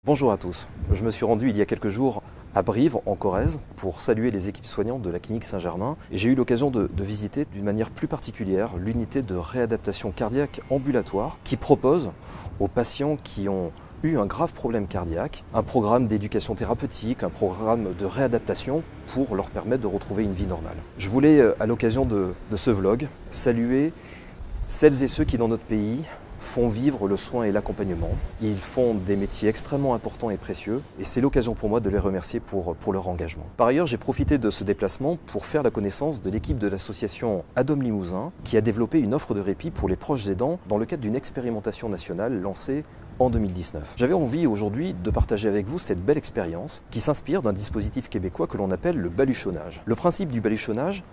Bonjour à tous, je me suis rendu il y a quelques jours à Brive, en Corrèze, pour saluer les équipes soignantes de la clinique Saint-Germain. Et j'ai eu l'occasion de visiter d'une manière plus particulière l'unité de réadaptation cardiaque ambulatoire qui propose aux patients qui ont eu un grave problème cardiaque un programme d'éducation thérapeutique, un programme de réadaptation pour leur permettre de retrouver une vie normale. Je voulais, à l'occasion de ce vlog, saluer celles et ceux qui, dans notre pays, font vivre le soin et l'accompagnement. Ils font des métiers extrêmement importants et précieux et c'est l'occasion pour moi de les remercier pour leur engagement. Par ailleurs, j'ai profité de ce déplacement pour faire la connaissance de l'équipe de l'association Adom Limousin qui a développé une offre de répit pour les proches aidants dans le cadre d'une expérimentation nationale lancée en 2019. J'avais envie aujourd'hui de partager avec vous cette belle expérience qui s'inspire d'un dispositif québécois que l'on appelle le baluchonnage. Le principe du baluchonnage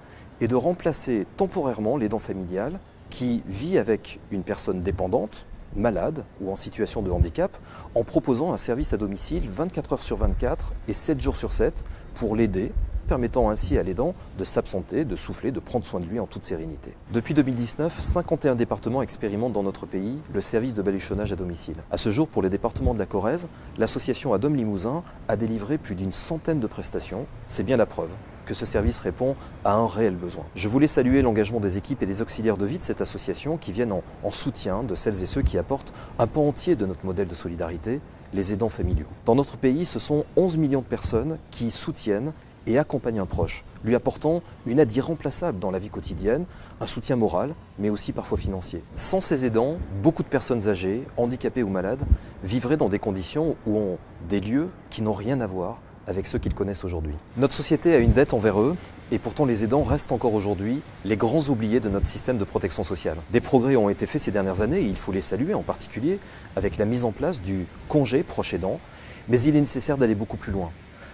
est de remplacer temporairement l'aidant familial qui vit avec une personne dépendante, malade ou en situation de handicap, en proposant un service à domicile 24 heures sur 24 et 7 jours sur 7 pour l'aider, permettant ainsi à l'aidant de s'absenter, de souffler, de prendre soin de lui en toute sérénité. Depuis 2019, 51 départements expérimentent dans notre pays le service de baluchonnage à domicile. À ce jour, pour les départements de la Corrèze, l'association Adom Limousin a délivré plus d'une centaine de prestations. C'est bien la preuve que ce service répond à un réel besoin. Je voulais saluer l'engagement des équipes et des auxiliaires de vie de cette association qui viennent en soutien de celles et ceux qui apportent un pan entier de notre modèle de solidarité, les aidants familiaux. Dans notre pays, ce sont 11 millions de personnes qui soutiennent et accompagnent un proche, lui apportant une aide irremplaçable dans la vie quotidienne, un soutien moral, mais aussi parfois financier. Sans ces aidants, beaucoup de personnes âgées, handicapées ou malades, vivraient dans des conditions où ont des lieux qui n'ont rien à voir avec ceux qu'ils connaissent aujourd'hui. Notre société a une dette envers eux, et pourtant les aidants restent encore aujourd'hui les grands oubliés de notre système de protection sociale. Des progrès ont été faits ces dernières années, et il faut les saluer, en particulier avec la mise en place du congé proche aidant, mais il est nécessaire d'aller beaucoup plus loin.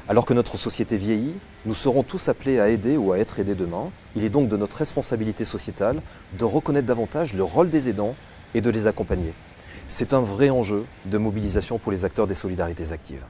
Alors que notre société vieillit, nous serons tous appelés à aider ou à être aidés demain. Il est donc de notre responsabilité sociétale de reconnaître davantage le rôle des aidants et de les accompagner. C'est un vrai enjeu de mobilisation pour les acteurs des solidarités actives.